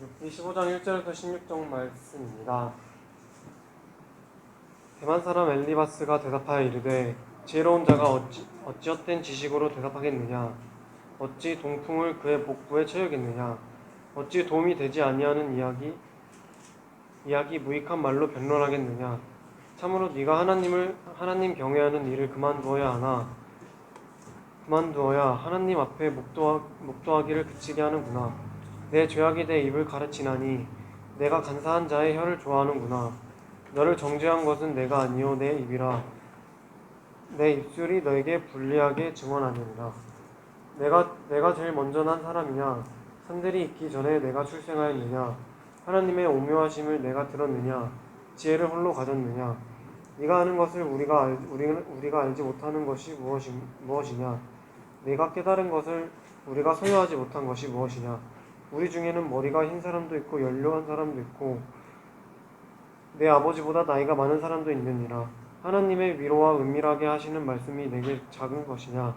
15장 1절에서 16절 말씀입니다. 대만 사람 엘리바스가 대답하여 이르되 지혜로운 자가 어찌 헛된 지식으로 대답하겠느냐? 어찌 동풍을 그의 복부에 채우겠느냐? 어찌 도움이 되지 아니하는 이야기 무익한 말로 변론하겠느냐? 참으로 네가 하나님 경외하는 일을 그만두어야 하나님 앞에 목도하기를 그치게 하는구나. 내 죄악이 내 입을 가르치나니 내가 간사한 자의 혀를 좋아하는구나. 너를 정죄한 것은 내가 아니요 내 입이라. 내 입술이 너에게 불리하게 증언하느니라. 내가 제일 먼저 난 사람이냐? 산들이 있기 전에 내가 출생하였느냐? 하나님의 오묘하심을 내가 들었느냐? 지혜를 홀로 가졌느냐? 네가 아는 것을 우리가 알지 못하는 것이 무엇이냐? 네가 깨달은 것을 우리가 소유하지 못한 것이 무엇이냐? 우리 중에는 머리가 흰 사람도 있고 연료한 사람도 있고 내 아버지보다 나이가 많은 사람도 있느니라. 하나님의 위로와 은밀하게 하시는 말씀이 내게 작은 것이냐?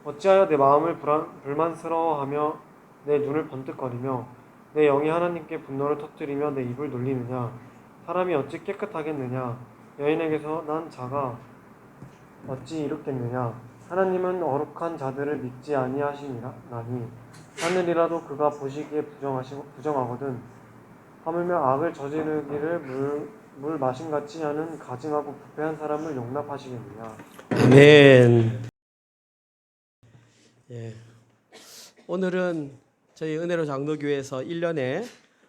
어찌하여 내 마음을 불만스러워하며 내 눈을 번뜩거리며 내 영이 하나님께 분노를 터뜨리며 내 입을 놀리느냐? 사람이 어찌 깨끗하겠느냐? 여인에게서 난 자가 어찌 이롭겠느냐? 하나님은 어룩한 자들을 믿지 아니하시나니 하늘이라도 그가 보시기에 부정하거든. 하물며 악을 저지르기를 물 마심같이 하는 가증하고 부패한 사람을 용납하시겠느냐. 아멘. 예. 오늘은 저희 은혜로 장로교회에서 1년에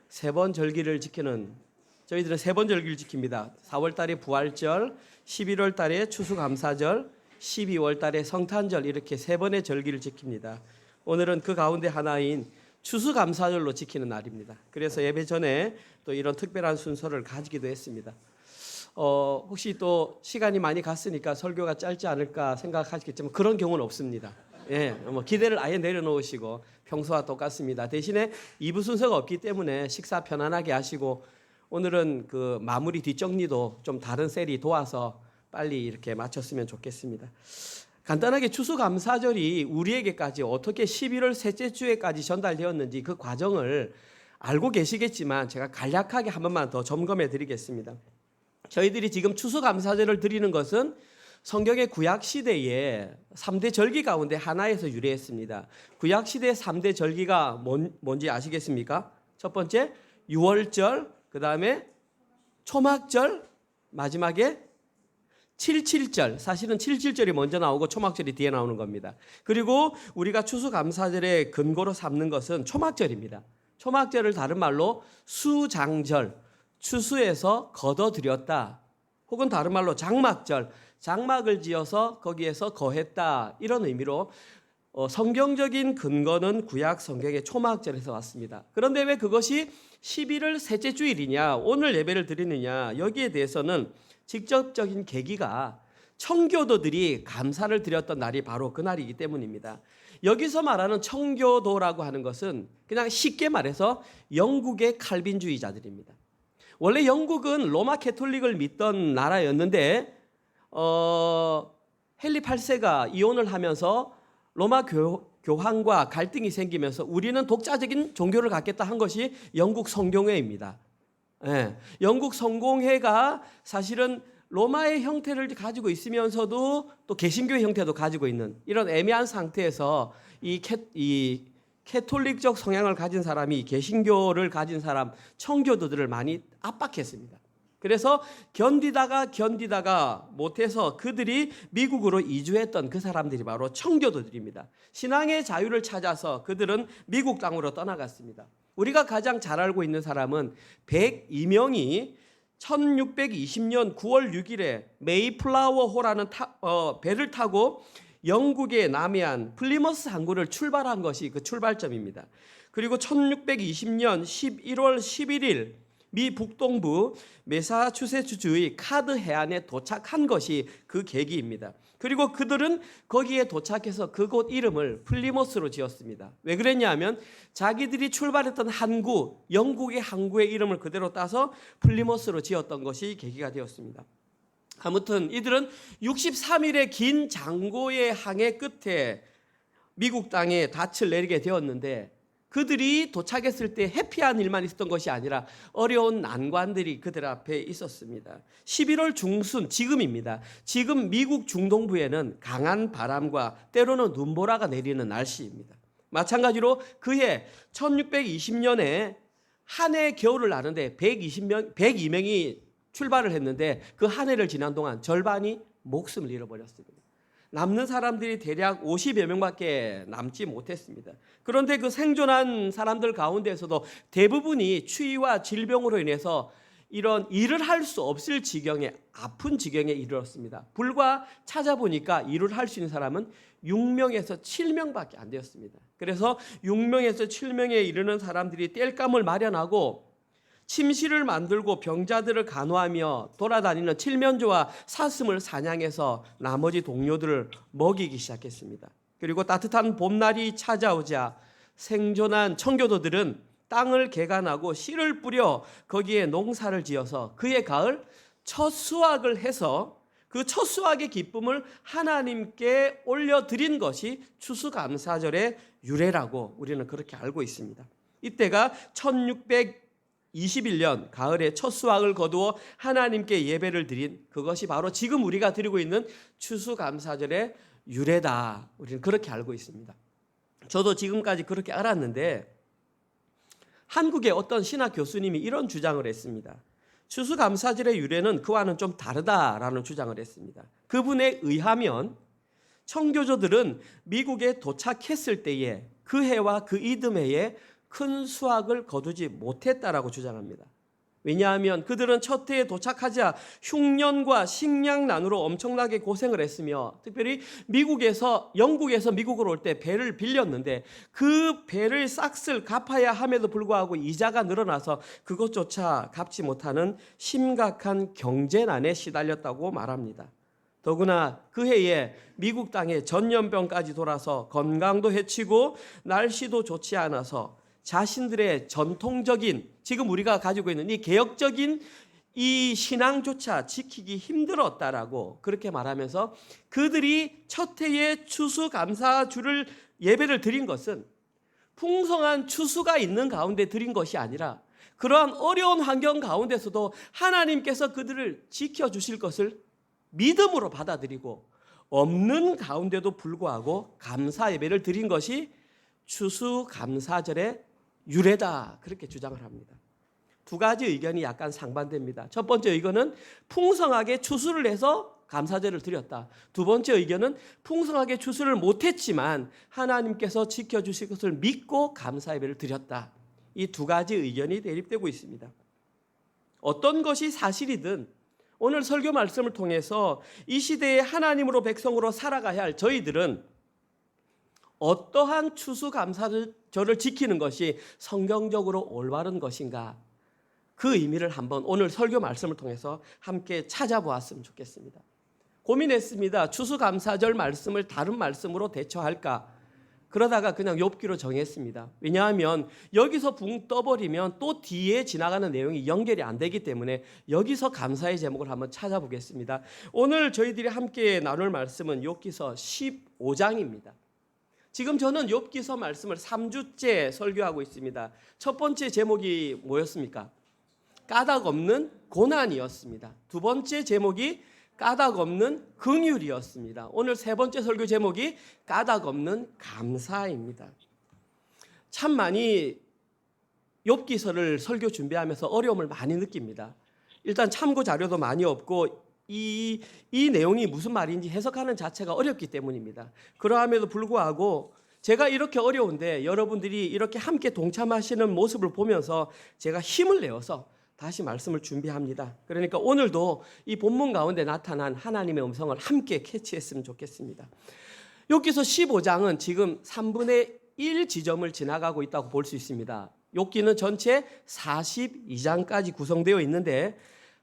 3번 절기를 지키는, 저희들은 3번 절기를 지킵니다. 4월 달에 부활절, 11월 달에 추수감사절, 12월 달에 성탄절, 이렇게 3번의 절기를 지킵니다. 오늘은 그 가운데 하나인 추수감사절로 지키는 날입니다. 그래서 예배 전에 또 이런 특별한 순서를 가지기도 했습니다. 혹시 또 시간이 많이 갔으니까 설교가 짧지 않을까 생각하시겠지만 그런 경우는 없습니다. 예, 기대를 아예 내려놓으시고 평소와 똑같습니다. 대신에 2부 순서가 없기 때문에 식사 편안하게 하시고 오늘은 그 마무리 뒷정리도 좀 다른 셀이 도와서 빨리 이렇게 마쳤으면 좋겠습니다. 간단하게 추수감사절이 우리에게까지 어떻게 11월 셋째 주에까지 전달되었는지 그 과정을 알고 계시겠지만 제가 간략하게 한 번만 더 점검해 드리겠습니다. 저희들이 지금 추수감사절을 드리는 것은 성경의 구약시대의 3대 절기 가운데 하나에서 유래했습니다. 구약시대의 3대 절기가 뭔지 아시겠습니까? 첫 번째 유월절, 그 다음에 초막절, 마지막에 77절, 사실은 77절이 먼저 나오고 초막절이 뒤에 나오는 겁니다. 그리고 우리가 추수감사절의 근거로 삼는 것은 초막절입니다. 초막절을 다른 말로 수장절, 추수해서 거둬들였다, 혹은 다른 말로 장막절, 장막을 지어서 거기에서 거했다, 이런 의미로 성경적인 근거는 구약 성경의 초막절에서 왔습니다. 그런데 왜 그것이 11월 셋째 주일이냐, 오늘 예배를 드리느냐, 여기에 대해서는 직접적인 계기가 청교도들이 감사를 드렸던 날이 바로 그 날이기 때문입니다. 여기서 말하는 청교도라고 하는 것은 그냥 쉽게 말해서 영국의 칼빈주의자들입니다. 원래 영국은 로마 캐톨릭을 믿던 나라였는데 헨리 8세가 이혼을 하면서 로마 교황과 갈등이 생기면서 우리는 독자적인 종교를 갖겠다 한 것이 영국 성공회입니다. 예, 영국 성공회가 사실은 로마의 형태를 가지고 있으면서도 또 개신교의 형태도 가지고 있는 이런 애매한 상태에서 이 캐톨릭적 성향을 가진 사람이 개신교를 가진 사람, 청교도들을 많이 압박했습니다. 그래서 견디다가 못해서 그들이 미국으로 이주했던 그 사람들이 바로 청교도들입니다. 신앙의 자유를 찾아서 그들은 미국 땅으로 떠나갔습니다. 우리가 가장 잘 알고 있는 사람은 102명이 1620년 9월 6일에 메이플라워호라는 배를 타고 영국의 남해안 플리머스 항구를 출발한 것이 그 출발점입니다. 그리고 1620년 11월 11일 미 북동부 매사추세츠주의 카드 해안에 도착한 것이 그 계기입니다. 그리고 그들은 거기에 도착해서 그곳 이름을 플리머스로 지었습니다. 왜 그랬냐 하면 자기들이 출발했던 항구, 영국의 항구의 이름을 그대로 따서 플리머스로 지었던 것이 계기가 되었습니다. 아무튼 이들은 63일의 긴 장고의 항해 끝에 미국 땅에 닻을 내리게 되었는데 그들이 도착했을 때 해피한 일만 있었던 것이 아니라 어려운 난관들이 그들 앞에 있었습니다. 11월 중순, 지금입니다. 지금 미국 중동부에는 강한 바람과 때로는 눈보라가 내리는 날씨입니다. 마찬가지로 그해 1620년에 한 해 겨울을 나는데 102명이 출발을 했는데 그 한 해를 지난 동안 절반이 목숨을 잃어버렸습니다. 남는 사람들이 대략 50여 명밖에 남지 못했습니다. 그런데 그 생존한 사람들 가운데에서도 대부분이 추위와 질병으로 인해서 이런 일을 할 수 없을 지경에, 아픈 지경에 이르렀습니다. 불과 찾아보니까 일을 할 수 있는 사람은 6명에서 7명밖에 안 되었습니다. 그래서 6명에서 7명에 이르는 사람들이 땔감을 마련하고 침실을 만들고 병자들을 간호하며 돌아다니는 칠면조와 사슴을 사냥해서 나머지 동료들을 먹이기 시작했습니다. 그리고 따뜻한 봄날이 찾아오자 생존한 청교도들은 땅을 개간하고 씨를 뿌려 거기에 농사를 지어서 그해 가을 첫 수확을 해서 그 첫 수확의 기쁨을 하나님께 올려드린 것이 추수감사절의 유래라고 우리는 그렇게 알고 있습니다. 이때가 1621년 가을에 첫 수확을 거두어 하나님께 예배를 드린 그것이 바로 지금 우리가 드리고 있는 추수감사절의 유래다. 우리는 그렇게 알고 있습니다. 저도 지금까지 그렇게 알았는데 한국의 어떤 신학 교수님이 이런 주장을 했습니다. 추수감사절의 유래는 그와는 좀 다르다라는 주장을 했습니다. 그분에 의하면 청교조들은 미국에 도착했을 때에 그 해와 그 이듬해에 큰 수확을 거두지 못했다라고 주장합니다. 왜냐하면 그들은 첫 해에 도착하자 흉년과 식량난으로 엄청나게 고생을 했으며 특별히 영국에서 미국으로 올 때 배를 빌렸는데 그 배를 싹쓸 갚아야 함에도 불구하고 이자가 늘어나서 그것조차 갚지 못하는 심각한 경제난에 시달렸다고 말합니다. 더구나 그 해에 미국 땅에 전염병까지 돌아서 건강도 해치고 날씨도 좋지 않아서 자신들의 전통적인 지금 우리가 가지고 있는 이 개혁적인 이 신앙조차 지키기 힘들었다라고 그렇게 말하면서 그들이 첫 해에 추수감사주를 예배를 드린 것은 풍성한 추수가 있는 가운데 드린 것이 아니라 그러한 어려운 환경 가운데서도 하나님께서 그들을 지켜주실 것을 믿음으로 받아들이고 없는 가운데도 불구하고 감사 예배를 드린 것이 추수감사절의 유래다 그렇게 주장을 합니다. 두 가지 의견이 약간 상반됩니다. 첫 번째 의견은 풍성하게 추수를 해서 감사제를 드렸다. 두 번째 의견은 풍성하게 추수를 못했지만 하나님께서 지켜주실 것을 믿고 감사 예배를 드렸다. 이 두 가지 의견이 대립되고 있습니다. 어떤 것이 사실이든 오늘 설교 말씀을 통해서 이 시대에 하나님으로 백성으로 살아가야 할 저희들은 어떠한 추수감사절을 지키는 것이 성경적으로 올바른 것인가 그 의미를 한번 오늘 설교 말씀을 통해서 함께 찾아보았으면 좋겠습니다. 고민했습니다. 추수감사절 말씀을 다른 말씀으로 대처할까? 그러다가 그냥 욥기로 정했습니다. 왜냐하면 여기서 붕 떠버리면 또 뒤에 지나가는 내용이 연결이 안 되기 때문에 여기서 감사의 제목을 한번 찾아보겠습니다. 오늘 저희들이 함께 나눌 말씀은 욥기서 15장입니다. 지금 저는 욥기서 말씀을 3주째 설교하고 있습니다. 첫 번째 제목이 뭐였습니까? 까닭 없는 고난이었습니다. 두 번째 제목이 까닭 없는 긍휼이었습니다. 오늘 세 번째 설교 제목이 까닭 없는 감사입니다. 참 많이 욥기서를 설교 준비하면서 어려움을 많이 느낍니다. 일단 참고 자료도 많이 없고 이 내용이 무슨 말인지 해석하는 자체가 어렵기 때문입니다. 그러함에도 불구하고 제가 이렇게 어려운데 여러분들이 이렇게 함께 동참하시는 모습을 보면서 제가 힘을 내어서 다시 말씀을 준비합니다. 그러니까 오늘도 이 본문 가운데 나타난 하나님의 음성을 함께 캐치했으면 좋겠습니다. 욥기서 15장은 지금 3분의 1 지점을 지나가고 있다고 볼 수 있습니다. 욥기는 전체 42장까지 구성되어 있는데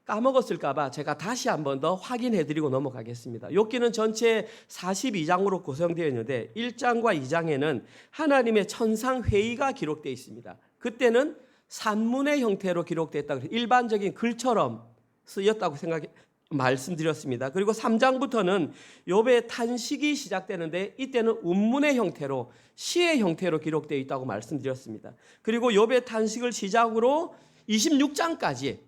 까먹었을까 봐 제가 다시 한 번 더 확인해드리고 넘어가겠습니다. 욥기는 전체 42장으로 구성되어 있는데 1장과 2장에는 하나님의 천상회의가 기록되어 있습니다. 그때는 산문의 형태로 기록됐다. 일반적인 글처럼 쓰였다고 말씀드렸습니다. 그리고 3장부터는 욥의 탄식이 시작되는데 이때는 운문의 형태로 시의 형태로 기록되어 있다고 말씀드렸습니다. 그리고 욥의 탄식을 시작으로 26장까지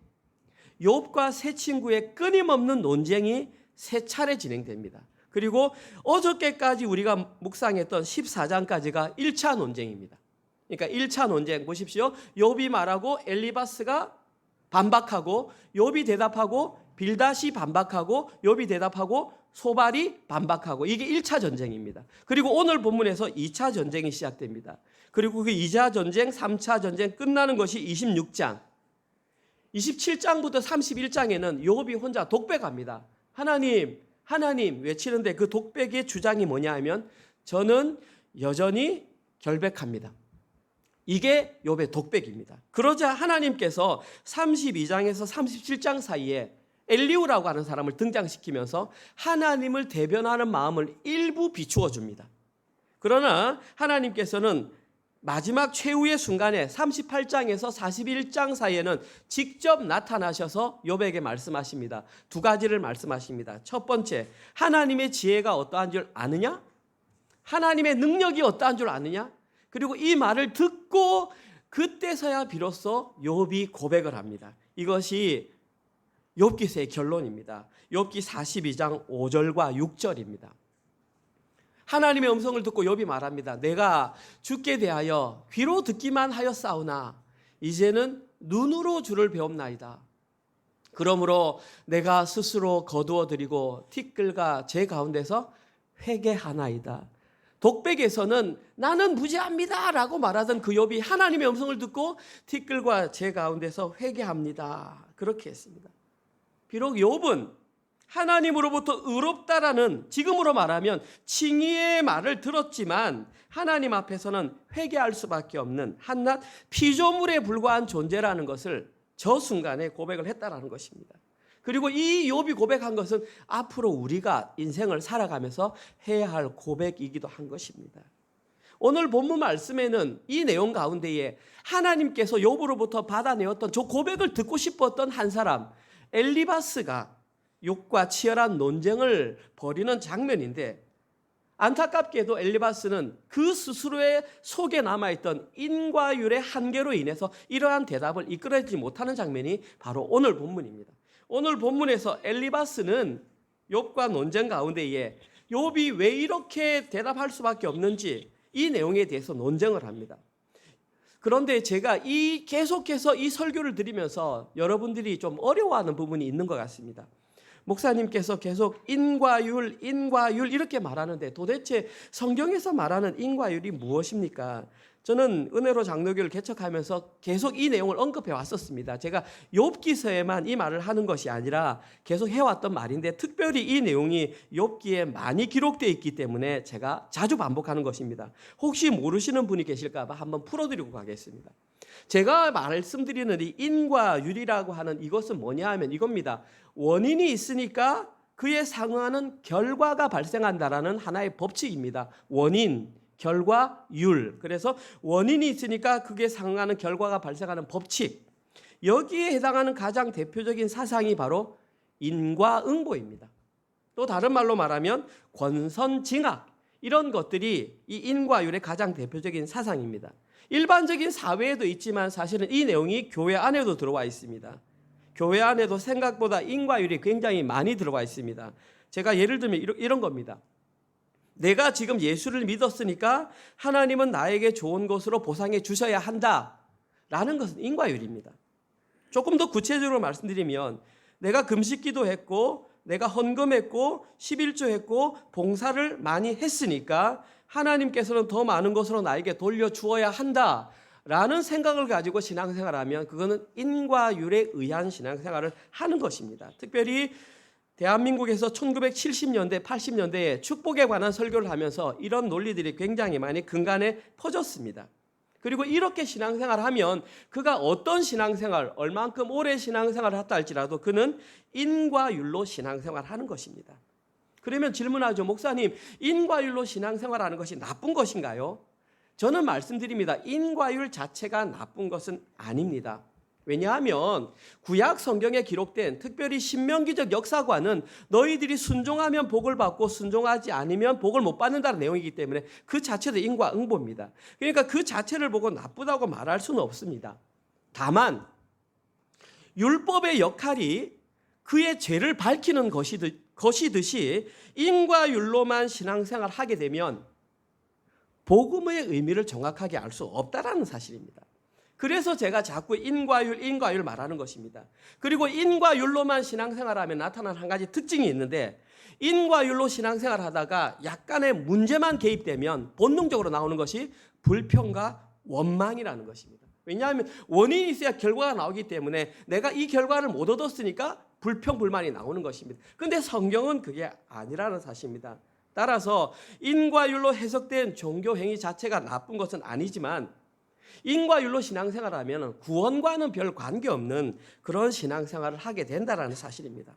욥과 세 친구의 끊임없는 논쟁이 세 차례 진행됩니다. 그리고 어저께까지 우리가 묵상했던 14장까지가 1차 논쟁입니다. 그러니까 1차 논쟁 보십시오. 욥이 말하고 엘리바스가 반박하고 욥이 대답하고 빌닷이 반박하고 욥이 대답하고 소발이 반박하고 이게 1차 전쟁입니다. 그리고 오늘 본문에서 2차 전쟁이 시작됩니다. 그리고 그 2차 전쟁, 3차 전쟁 끝나는 것이 26장. 27장부터 31장에는 욥이 혼자 독백합니다. 하나님 외치는데 그 독백의 주장이 뭐냐 하면 저는 여전히 결백합니다. 이게 욥의 독백입니다. 그러자 하나님께서 32장에서 37장 사이에 엘리후라고 하는 사람을 등장시키면서 하나님을 대변하는 마음을 일부 비추어 줍니다. 그러나 하나님께서는 마지막 최후의 순간에 38장에서 41장 사이에는 직접 나타나셔서 욥에게 말씀하십니다. 두 가지를 말씀하십니다. 첫 번째, 하나님의 지혜가 어떠한 줄 아느냐? 하나님의 능력이 어떠한 줄 아느냐? 그리고 이 말을 듣고 그때서야 비로소 욥이 고백을 합니다. 이것이 욥기서의 결론입니다. 욥기 42장 5절과 6절입니다. 하나님의 음성을 듣고 욥이 말합니다. 내가 주께 대하여 귀로 듣기만 하였사오나 이제는 눈으로 주를 배움나이다. 그러므로 내가 스스로 거두어드리고 티끌과 제 가운데서 회개하나이다. 독백에서는 나는 무죄합니다 라고 말하던 그 욥이 하나님의 음성을 듣고 티끌과 제 가운데서 회개합니다. 그렇게 했습니다. 비록 욥은 하나님으로부터 의롭다라는 지금으로 말하면 칭의의 말을 들었지만 하나님 앞에서는 회개할 수밖에 없는 한낱 피조물에 불과한 존재라는 것을 저 순간에 고백을 했다라는 것입니다. 그리고 이 욥이 고백한 것은 앞으로 우리가 인생을 살아가면서 해야 할 고백이기도 한 것입니다. 오늘 본문 말씀에는 이 내용 가운데에 하나님께서 욥으로부터 받아내었던 저 고백을 듣고 싶었던 한 사람 엘리바스가 욥과 치열한 논쟁을 벌이는 장면인데 안타깝게도 엘리바스는 그 스스로의 속에 남아있던 인과율의 한계로 인해서 이러한 대답을 이끌어내지 못하는 장면이 바로 오늘 본문입니다. 오늘 본문에서 엘리바스는 욥과 논쟁 가운데에 욥이 왜 이렇게 대답할 수밖에 없는지 이 내용에 대해서 논쟁을 합니다. 그런데 제가 계속해서 이 설교를 드리면서 여러분들이 좀 어려워하는 부분이 있는 것 같습니다. 목사님께서 계속 인과율 이렇게 말하는데 도대체 성경에서 말하는 인과율이 무엇입니까? 저는 은혜로 장로교를 개척하면서 계속 이 내용을 언급해 왔었습니다. 제가 욥기서에만 이 말을 하는 것이 아니라 계속 해왔던 말인데 특별히 이 내용이 욥기에 많이 기록되어 있기 때문에 제가 자주 반복하는 것입니다. 혹시 모르시는 분이 계실까 봐 한번 풀어드리고 가겠습니다. 제가 말씀드리는 이 인과율이라고 하는 이것은 뭐냐 하면 이겁니다. 원인이 있으니까 그에 상응하는 결과가 발생한다라는 하나의 법칙입니다. 원인, 결과, 율. 그래서 원인이 있으니까 그게 상응하는 결과가 발생하는 법칙. 여기에 해당하는 가장 대표적인 사상이 바로 인과응보입니다. 또 다른 말로 말하면 권선징악. 이런 것들이 이 인과율의 가장 대표적인 사상입니다. 일반적인 사회에도 있지만 사실은 이 내용이 교회 안에도 들어와 있습니다. 교회 안에도 생각보다 인과율이 굉장히 많이 들어와 있습니다. 제가 예를 들면 이런 겁니다. 내가 지금 예수를 믿었으니까 하나님은 나에게 좋은 것으로 보상해 주셔야 한다라는 것은 인과율입니다. 조금 더 구체적으로 말씀드리면 내가 금식기도 했고 내가 헌금했고 11조 했고 봉사를 많이 했으니까 하나님께서는 더 많은 것으로 나에게 돌려주어야 한다라는 생각을 가지고 신앙생활하면 그거는 인과율에 의한 신앙생활을 하는 것입니다. 특별히 대한민국에서 1970년대, 80년대에 축복에 관한 설교를 하면서 이런 논리들이 굉장히 많이 근간에 퍼졌습니다. 그리고 이렇게 신앙생활을 하면 그가 어떤 신앙생활, 얼만큼 오래 신앙생활을 했다 할지라도 그는 인과율로 신앙생활을 하는 것입니다. 그러면 질문하죠. 목사님, 인과율로 신앙생활하는 것이 나쁜 것인가요? 저는 말씀드립니다. 인과율 자체가 나쁜 것은 아닙니다. 왜냐하면 구약 성경에 기록된 특별히 신명기적 역사관은 너희들이 순종하면 복을 받고 순종하지 않으면 복을 못 받는다는 내용이기 때문에 그 자체도 인과응보입니다. 그러니까 그 자체를 보고 나쁘다고 말할 수는 없습니다. 다만 율법의 역할이 그의 죄를 밝히는 것이듯이 인과율로만 신앙생활을 하게 되면 복음의 의미를 정확하게 알 수 없다라는 사실입니다. 그래서 제가 자꾸 인과율 말하는 것입니다. 그리고 인과율로만 신앙생활하면 나타나는 한 가지 특징이 있는데, 인과율로 신앙생활 하다가 약간의 문제만 개입되면 본능적으로 나오는 것이 불평과 원망이라는 것입니다. 왜냐하면 원인이 있어야 결과가 나오기 때문에 내가 이 결과를 못 얻었으니까 불평, 불만이 나오는 것입니다. 그런데 성경은 그게 아니라는 사실입니다. 따라서 인과율로 해석된 종교 행위 자체가 나쁜 것은 아니지만 인과율로 신앙생활을 하면 구원과는 별 관계없는 그런 신앙생활을 하게 된다는 사실입니다.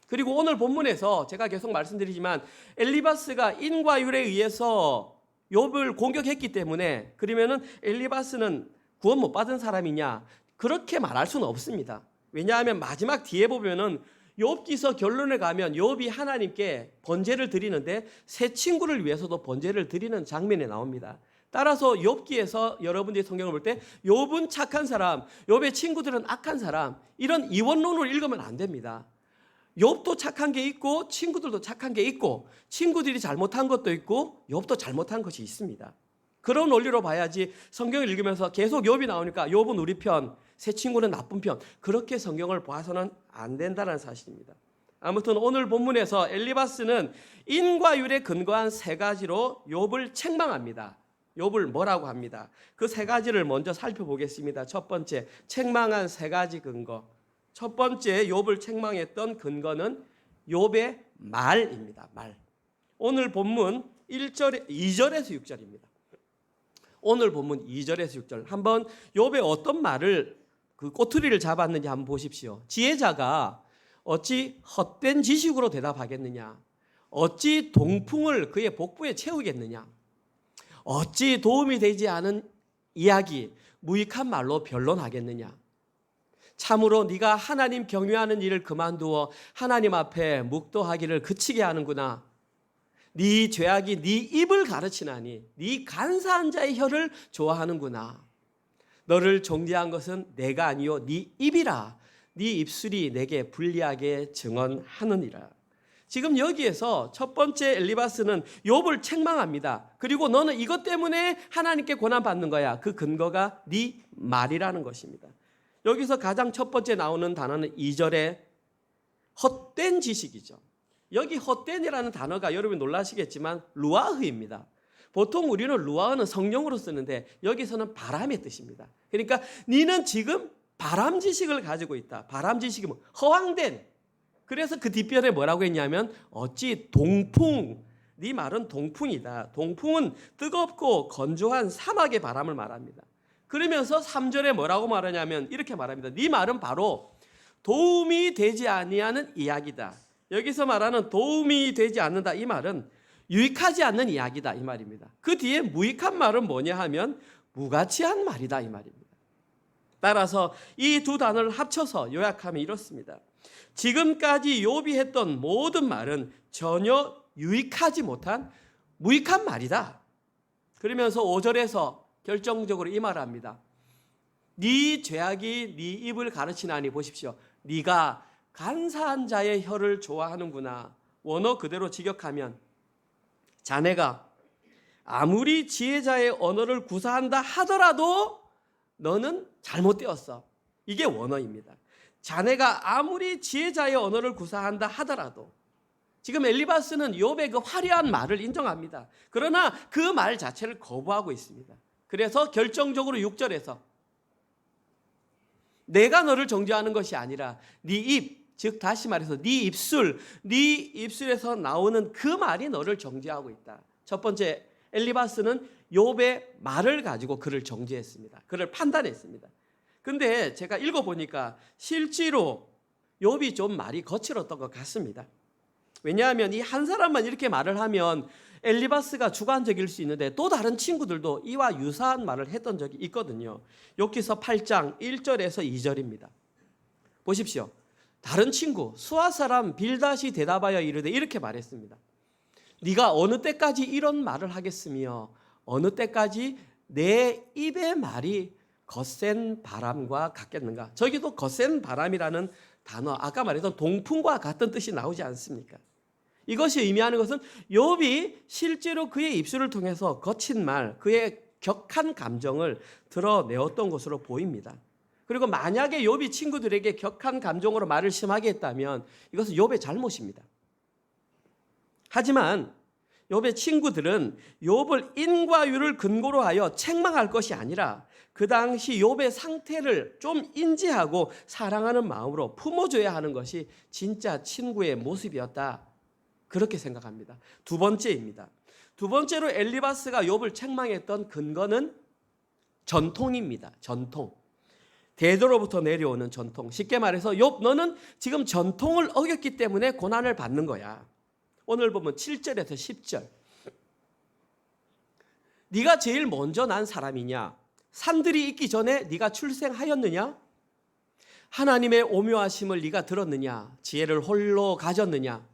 그리고 오늘 본문에서 제가 계속 말씀드리지만 엘리바스가 인과율에 의해서 욥을 공격했기 때문에 그러면은 엘리바스는 구원 못 받은 사람이냐, 그렇게 말할 수는 없습니다. 왜냐하면 마지막 뒤에 보면은 욥기서 결론에 가면 욥이 하나님께 번제를 드리는데 새 친구를 위해서도 번제를 드리는 장면이 나옵니다. 따라서 욥기에서 여러분들이 성경을 볼 때 욥은 착한 사람, 욥의 친구들은 악한 사람, 이런 이원론으로 읽으면 안 됩니다. 욥도 착한 게 있고 친구들도 착한 게 있고 친구들이 잘못한 것도 있고 욥도 잘못한 것이 있습니다. 그런 원리로 봐야지 성경을 읽으면서 계속 욥이 나오니까 욥은 우리 편, 새 친구는 나쁜 편, 그렇게 성경을 봐서는 안 된다는 사실입니다. 아무튼 오늘 본문에서 엘리바스는 인과율에 근거한 세 가지로 욥을 책망합니다. 욥을 뭐라고 합니다. 그 세 가지를 먼저 살펴보겠습니다. 첫 번째, 책망한 세 가지 근거. 첫 번째 욥을 책망했던 근거는 욥의 말입니다. 말. 오늘 본문 2절에서 6절입니다. 오늘 본문 2절에서 6절. 한번 욥의 어떤 말을 그 꼬투리를 잡았는지 한번 보십시오. 지혜자가 어찌 헛된 지식으로 대답하겠느냐? 어찌 동풍을 그의 복부에 채우겠느냐? 어찌 도움이 되지 않은 이야기, 무익한 말로 변론하겠느냐? 참으로 네가 하나님 경외하는 일을 그만두어 하나님 앞에 묵도하기를 그치게 하는구나. 네 죄악이 네 입을 가르치나니 네 간사한 자의 혀를 좋아하는구나. 너를 정죄한 것은 내가 아니요 네 입이라. 네 입술이 내게 불리하게 증언하느니라. 지금 여기에서 첫 번째 엘리바스는 욥을 책망합니다. 그리고 너는 이것 때문에 하나님께 고난받는 거야. 그 근거가 네 말이라는 것입니다. 여기서 가장 첫 번째 나오는 단어는 2절에 헛된 지식이죠. 여기 헛된이라는 단어가 여러분 놀라시겠지만 루아흐입니다. 보통 우리는 루아흐는 성령으로 쓰는데 여기서는 바람의 뜻입니다. 그러니까 너는 지금 바람 지식을 가지고 있다. 바람 지식이 뭐 허황된. 그래서 그 뒷변에 뭐라고 했냐면 어찌 동풍, 네 말은 동풍이다. 동풍은 뜨겁고 건조한 사막의 바람을 말합니다. 그러면서 3절에 뭐라고 말하냐면 이렇게 말합니다. 네 말은 바로 도움이 되지 아니하는 이야기다. 여기서 말하는 도움이 되지 않는다, 이 말은 유익하지 않는 이야기다, 이 말입니다. 그 뒤에 무익한 말은 뭐냐 하면 무가치한 말이다, 이 말입니다. 따라서 이 두 단어를 합쳐서 요약하면 이렇습니다. 지금까지 욥이 했던 모든 말은 전혀 유익하지 못한 무익한 말이다. 그러면서 5절에서 결정적으로 이 말을 합니다. 네 죄악이 네 입을 가르치나니 보십시오. 네가 간사한 자의 혀를 좋아하는구나. 원어 그대로 직역하면 자네가 아무리 지혜자의 언어를 구사한다 하더라도 너는 잘못되었어. 이게 원어입니다. 자네가 아무리 지혜자의 언어를 구사한다 하더라도. 지금 엘리바스는 욥의 그 화려한 말을 인정합니다. 그러나 그 말 자체를 거부하고 있습니다. 그래서 결정적으로 6절에서 내가 너를 정죄하는 것이 아니라 네 입, 즉 다시 말해서 네 입술에서 나오는 그 말이 너를 정죄하고 있다. 첫 번째 엘리바스는 욥의 말을 가지고 그를 정죄했습니다. 그를 판단했습니다. 근데 제가 읽어보니까 실제로 욥이 좀 말이 거칠었던 것 같습니다. 왜냐하면 이 한 사람만 이렇게 말을 하면 엘리바스가 주관적일 수 있는데 또 다른 친구들도 이와 유사한 말을 했던 적이 있거든요. 욥기서 8장 1절에서 2절입니다. 보십시오. 다른 친구 수아 사람 빌닷이 대답하여 이르되 이렇게 말했습니다. 네가 어느 때까지 이런 말을 하겠으며 어느 때까지 내 입의 말이 거센 바람과 같겠는가? 저기도 거센 바람이라는 단어, 아까 말했던 동풍과 같은 뜻이 나오지 않습니까? 이것이 의미하는 것은 욥이 실제로 그의 입술을 통해서 거친 말, 그의 격한 감정을 드러내었던 것으로 보입니다. 그리고 만약에 욥이 친구들에게 격한 감정으로 말을 심하게 했다면 이것은 욥의 잘못입니다. 하지만 욥의 친구들은 욥을 인과율을 근거로 하여 책망할 것이 아니라 그 당시 욥의 상태를 좀 인지하고 사랑하는 마음으로 품어줘야 하는 것이 진짜 친구의 모습이었다. 그렇게 생각합니다. 두 번째입니다. 두 번째로 엘리바스가 욥을 책망했던 근거는 전통입니다. 전통. 대대로부터 내려오는 전통. 쉽게 말해서 욥 너는 지금 전통을 어겼기 때문에 고난을 받는 거야. 오늘 보면 7절에서 10절. 네가 제일 먼저 난 사람이냐? 산들이 있기 전에 네가 출생하였느냐? 하나님의 오묘하심을 네가 들었느냐? 지혜를 홀로 가졌느냐?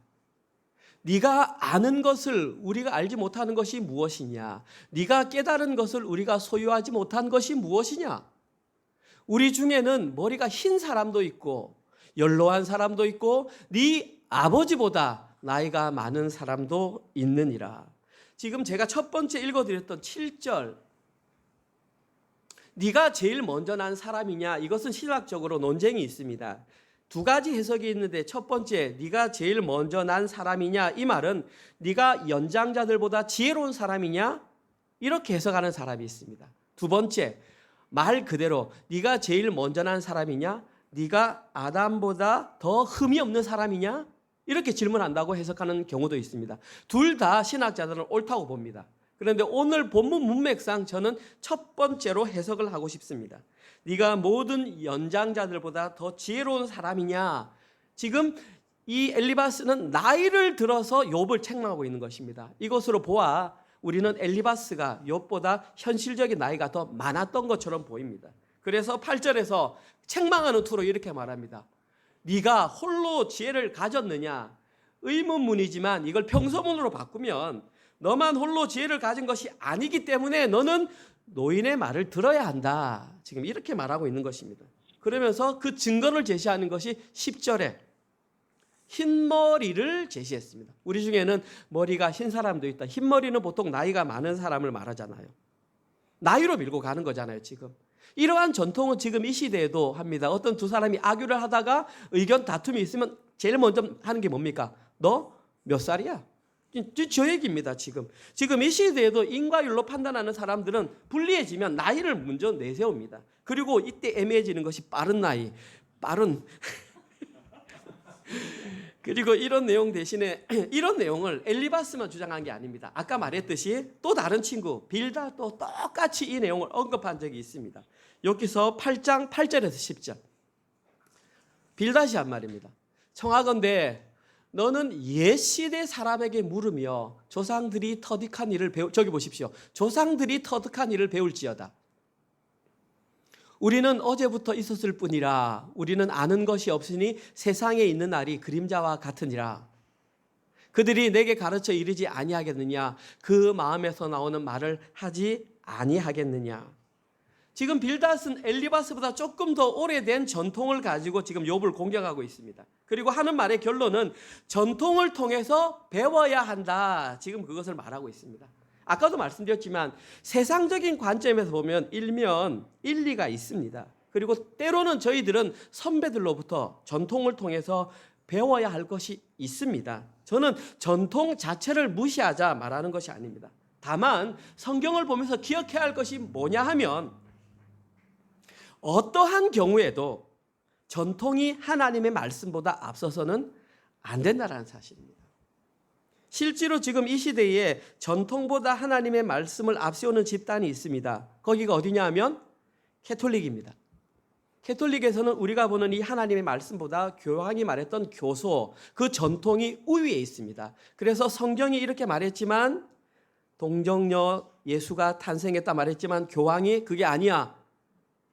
네가 아는 것을 우리가 알지 못하는 것이 무엇이냐? 네가 깨달은 것을 우리가 소유하지 못한 것이 무엇이냐? 우리 중에는 머리가 흰 사람도 있고 연로한 사람도 있고 네 아버지보다 나이가 많은 사람도 있느니라. 지금 제가 첫 번째 읽어드렸던 7절 네가 제일 먼저 난 사람이냐, 이것은 신학적으로 논쟁이 있습니다. 두 가지 해석이 있는데 첫 번째 네가 제일 먼저 난 사람이냐, 이 말은 네가 연장자들보다 지혜로운 사람이냐, 이렇게 해석하는 사람이 있습니다. 두 번째 말 그대로 네가 제일 먼저 난 사람이냐, 네가 아담보다 더 흠이 없는 사람이냐, 이렇게 질문한다고 해석하는 경우도 있습니다. 둘 다 신학자들은 옳다고 봅니다. 그런데 오늘 본문 문맥상 저는 첫 번째로 해석을 하고 싶습니다. 네가 모든 연장자들보다 더 지혜로운 사람이냐. 지금 이 엘리바스는 나이를 들어서 욥을 책망하고 있는 것입니다. 이것으로 보아 우리는 엘리바스가 욥보다 현실적인 나이가 더 많았던 것처럼 보입니다. 그래서 8절에서 책망하는 투로 이렇게 말합니다. 네가 홀로 지혜를 가졌느냐? 의문문이지만 이걸 평서문으로 바꾸면 너만 홀로 지혜를 가진 것이 아니기 때문에 너는 노인의 말을 들어야 한다. 지금 이렇게 말하고 있는 것입니다. 그러면서 그 증거를 제시하는 것이 10절에 흰머리를 제시했습니다. 우리 중에는 머리가 흰 사람도 있다. 흰머리는 보통 나이가 많은 사람을 말하잖아요. 나이로 밀고 가는 거잖아요, 지금. 이러한 전통은 지금 이 시대에도 합니다. 어떤 두 사람이 악유를 하다가 의견 다툼이 있으면 제일 먼저 하는 게 뭡니까? 너 몇 살이야? 저 얘기입니다, 지금. 지금 이 시대에도 인과율로 판단하는 사람들은 불리해지면 나이를 먼저 내세웁니다. 그리고 이때 애매해지는 것이 빠른 나이, 그리고 이런 내용 대신에 이런 내용을 엘리바스만 주장한 게 아닙니다. 아까 말했듯이 또 다른 친구 빌닷도 똑같이 이 내용을 언급한 적이 있습니다. 여기서 8장 8절에서 10절. 빌닷이 한 말입니다. 청하건대 너는 옛 시대 사람에게 물으며 조상들이 터득한 일을 저기 보십시오. 조상들이 터득한 일을 배울지어다. 우리는 어제부터 있었을 뿐이라 우리는 아는 것이 없으니 세상에 있는 날이 그림자와 같으니라. 그들이 내게 가르쳐 이르지 아니하겠느냐? 그 마음에서 나오는 말을 하지 아니하겠느냐? 지금 빌닷은 엘리바스보다 조금 더 오래된 전통을 가지고 지금 욥을 공격하고 있습니다. 그리고 하는 말의 결론은 전통을 통해서 배워야 한다. 지금 그것을 말하고 있습니다. 아까도 말씀드렸지만 세상적인 관점에서 보면 일면 일리가 있습니다. 그리고 때로는 저희들은 선배들로부터 전통을 통해서 배워야 할 것이 있습니다. 저는 전통 자체를 무시하자 말하는 것이 아닙니다. 다만 성경을 보면서 기억해야 할 것이 뭐냐 하면 어떠한 경우에도 전통이 하나님의 말씀보다 앞서서는 안 된다는 사실입니다. 실제로 지금 이 시대에 전통보다 하나님의 말씀을 앞세우는 집단이 있습니다. 거기가 어디냐 하면 캐톨릭입니다. 캐톨릭에서는 우리가 보는 이 하나님의 말씀보다 교황이 말했던 교소, 그 전통이 우위에 있습니다. 그래서 성경이 이렇게 말했지만 동정녀 예수가 탄생했다 말했지만 교황이 그게 아니야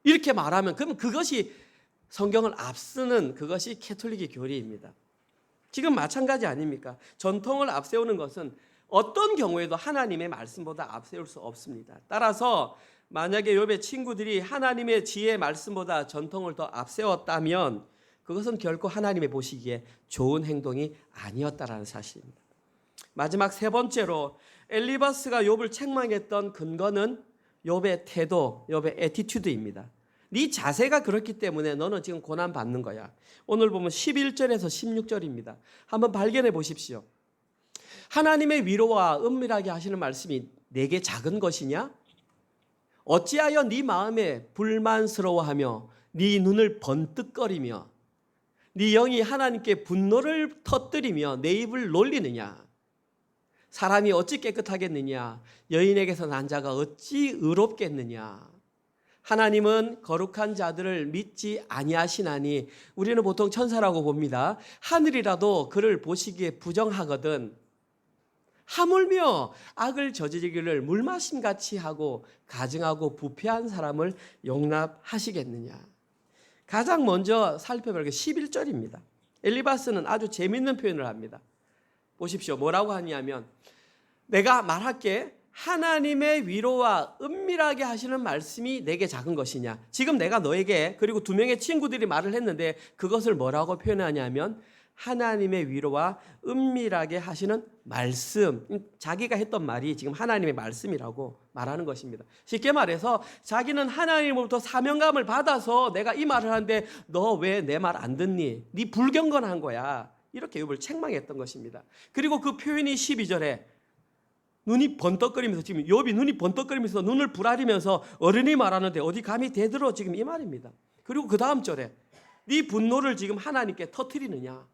이렇게 말하면 그러면 그것이 성경을 앞서는 그것이 캐톨릭의 교리입니다. 지금 마찬가지 아닙니까? 전통을 앞세우는 것은 어떤 경우에도 하나님의 말씀보다 앞세울 수 없습니다. 따라서 만약에 욥의 친구들이 하나님의 지혜의 말씀보다 전통을 더 앞세웠다면 그것은 결코 하나님의 보시기에 좋은 행동이 아니었다라는 사실입니다. 마지막 세 번째로 엘리바스가 욥을 책망했던 근거는 욥의 태도, 욥의 애티튜드입니다. 네 자세가 그렇기 때문에 너는 지금 고난 받는 거야. 오늘 보면 11절에서 16절입니다. 한번 발견해 보십시오. 하나님의 위로와 은밀하게 하시는 말씀이 내게 작은 것이냐? 어찌하여 네 마음에 불만스러워하며 네 눈을 번뜩거리며 네 영이 하나님께 분노를 터뜨리며 내 입을 놀리느냐? 사람이 어찌 깨끗하겠느냐? 여인에게서 난 자가 어찌 의롭겠느냐? 하나님은 거룩한 자들을 믿지 아니하시나니 우리는 보통 천사라고 봅니다. 하늘이라도 그를 보시기에 부정하거든 하물며 악을 저지르기를 물마심같이 하고 가증하고 부패한 사람을 용납하시겠느냐. 가장 먼저 살펴볼 게 11절입니다. 엘리바스는 아주 재미있는 표현을 합니다. 보십시오. 뭐라고 하냐면 내가 말할게 하나님의 위로와 은밀하게 하시는 말씀이 내게 작은 것이냐. 지금 내가 너에게 그리고 두 명의 친구들이 말을 했는데 그것을 뭐라고 표현하냐면 하나님의 위로와 은밀하게 하시는 말씀. 자기가 했던 말이 지금 하나님의 말씀이라고 말하는 것입니다. 쉽게 말해서 자기는 하나님으로부터 사명감을 받아서 내가 이 말을 하는데 너 왜 내 말 안 듣니? 네 불경건한 거야. 이렇게 욥을 책망했던 것입니다. 그리고 그 표현이 12절에 눈이 번떡거리면서 지금 욥이 눈이 번떡거리면서 눈을 부라리면서 어른이 말하는데 어디 감히 대들어 지금 이 말입니다. 그리고 그 다음 절에 네 분노를 지금 하나님께 터뜨리느냐.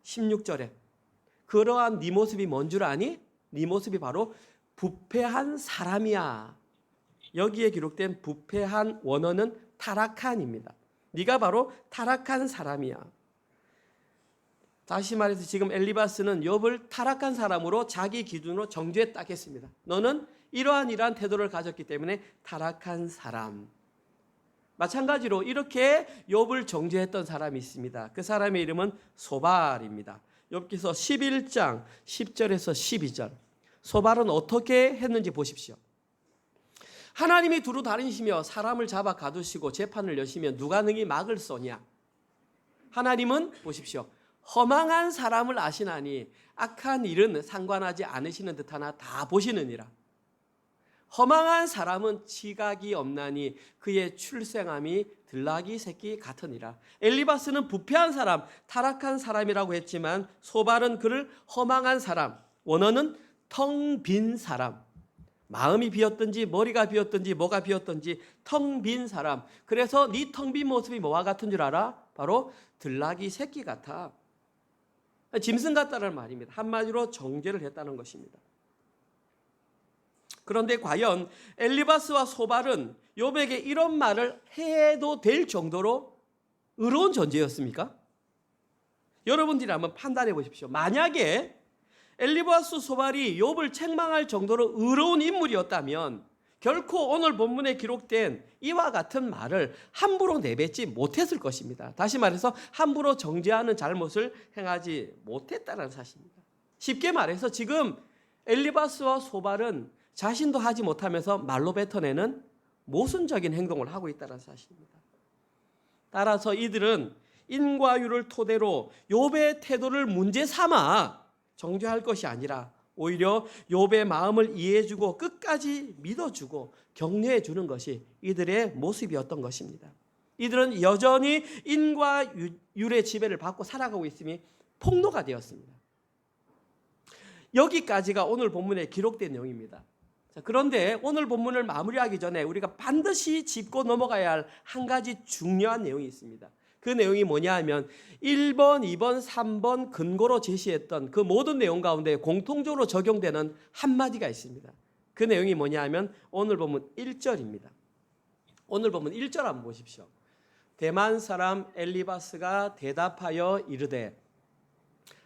16절에 그러한 네 모습이 뭔 줄 아니? 네 모습이 바로 부패한 사람이야. 여기에 기록된 부패한 원어는 타락한입니다. 네가 바로 타락한 사람이야. 다시 말해서 지금 엘리바스는 욥을 타락한 사람으로 자기 기준으로 정죄했다 했습니다. 너는 이러한 태도를 가졌기 때문에 타락한 사람. 마찬가지로 이렇게 욥을 정죄했던 사람이 있습니다. 그 사람의 이름은 소발입니다. 욥기서 11장 10절에서 12절. 소발은 어떻게 했는지 보십시오. 하나님이 두루 다니시며 사람을 잡아 가두시고 재판을 여시며 누가 능히 막을 쏘냐. 하나님은 보십시오. 허망한 사람을 아시나니 악한 일은 상관하지 않으시는 듯하나 다 보시느니라. 허망한 사람은 지각이 없나니 그의 출생함이 들나귀 새끼 같으니라. 엘리바스는 부패한 사람, 타락한 사람이라고 했지만 소발은 그를 허망한 사람, 원어는 텅 빈 사람, 마음이 비었든지 머리가 비었든지 뭐가 비었든지 텅 빈 사람. 그래서 네 텅 빈 모습이 뭐와 같은 줄 알아? 바로 들나귀 새끼 같아. 짐승 같다는 말입니다. 한마디로 정죄를 했다는 것입니다. 그런데 과연 엘리바스와 소발은 욥에게 이런 말을 해도 될 정도로 의로운 존재였습니까? 여러분들이 한번 판단해 보십시오. 만약에 엘리바스 소발이 욥을 책망할 정도로 의로운 인물이었다면 결코 오늘 본문에 기록된 이와 같은 말을 함부로 내뱉지 못했을 것입니다. 다시 말해서 함부로 정죄하는 잘못을 행하지 못했다는 사실입니다. 쉽게 말해서 지금 엘리바스와 소발은 자신도 하지 못하면서 말로 뱉어내는 모순적인 행동을 하고 있다는 사실입니다. 따라서 이들은 인과율을 토대로 욥의 태도를 문제 삼아 정죄할 것이 아니라 오히려 욥의 마음을 이해해주고 끝까지 믿어주고 격려해주는 것이 이들의 모습이었던 것입니다. 이들은 여전히 인과율의 지배를 받고 살아가고 있음이 폭로가 되었습니다. 여기까지가 오늘 본문에 기록된 내용입니다. 자, 그런데 오늘 본문을 마무리하기 전에 우리가 반드시 짚고 넘어가야 할 한 가지 중요한 내용이 있습니다. 그 내용이 뭐냐 하면 1번, 2번, 3번 근거로 제시했던 그 모든 내용 가운데 공통적으로 적용되는 한마디가 있습니다. 그 내용이 뭐냐 하면 오늘 본문 1절입니다. 오늘 본문 1절 한번 보십시오. 대만 사람 엘리바스가 대답하여 이르되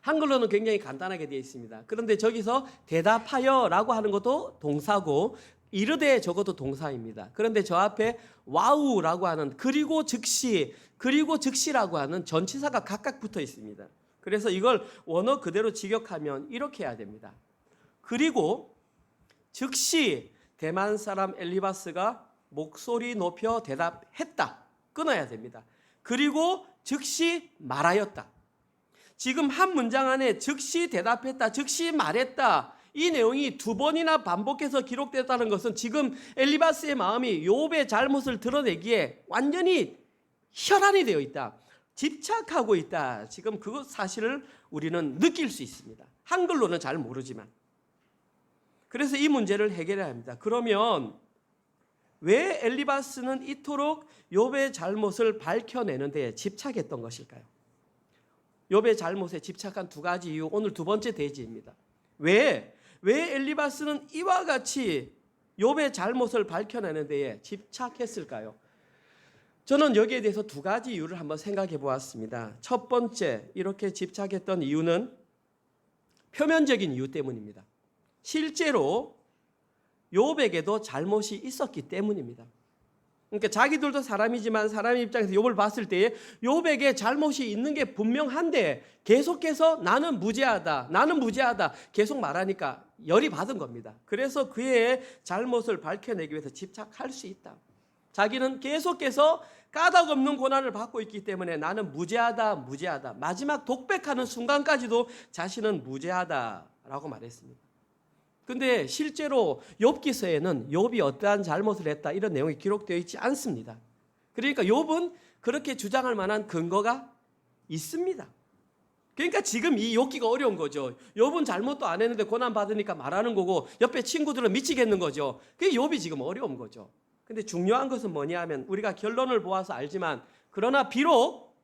한글로는 굉장히 간단하게 되어 있습니다. 그런데 저기서 대답하여라고 하는 것도 동사고 이르되 저것도 동사입니다. 그런데 저 앞에 와우라고 하는 그리고 즉시라고 하는 전치사가 각각 붙어 있습니다. 그래서 이걸 원어 그대로 직역하면 이렇게 해야 됩니다. 그리고 즉시 대만 사람 엘리바스가 목소리 높여 대답했다. 끊어야 됩니다. 그리고 즉시 말하였다. 지금 한 문장 안에 즉시 대답했다, 즉시 말했다. 이 내용이 두 번이나 반복해서 기록됐다는 것은 지금 엘리바스의 마음이 욥의 잘못을 드러내기에 완전히 혈안이 되어 있다. 집착하고 있다. 지금 그 사실을 우리는 느낄 수 있습니다. 한글로는 잘 모르지만. 그래서 이 문제를 해결해야 합니다. 그러면 왜 엘리바스는 이토록 욥의 잘못을 밝혀내는 데 집착했던 것일까요? 욥의 잘못에 집착한 두 가지 이유, 오늘 두 번째 대지입니다. 왜 엘리바스는 이와 같이 욥의 잘못을 밝혀내는 데에 집착했을까요? 저는 여기에 대해서 두 가지 이유를 한번 생각해 보았습니다. 첫 번째, 이렇게 집착했던 이유는 표면적인 이유 때문입니다. 실제로 욥에게도 잘못이 있었기 때문입니다. 그러니까 자기들도 사람이지만 사람의 입장에서 욥을 봤을 때에 욥에게 잘못이 있는 게 분명한데 계속해서 나는 무죄하다 계속 말하니까 열이 받은 겁니다. 그래서 그의 잘못을 밝혀내기 위해서 집착할 수 있다. 자기는 계속해서 까닭 없는 고난을 받고 있기 때문에 나는 무죄하다. 마지막 독백하는 순간까지도 자신은 무죄하다라고 말했습니다. 근데 실제로 욥기서에는 욥이 어떠한 잘못을 했다 이런 내용이 기록되어 있지 않습니다. 그러니까 욥은 그렇게 주장할 만한 근거가 있습니다. 그러니까 지금 이 욥기가 어려운 거죠. 욥은 잘못도 안 했는데 고난 받으니까 말하는 거고 옆에 친구들은 미치겠는 거죠. 그게 욥이 지금 어려운 거죠. 근데 중요한 것은 뭐냐 하면 우리가 결론을 보아서 알지만 그러나 비록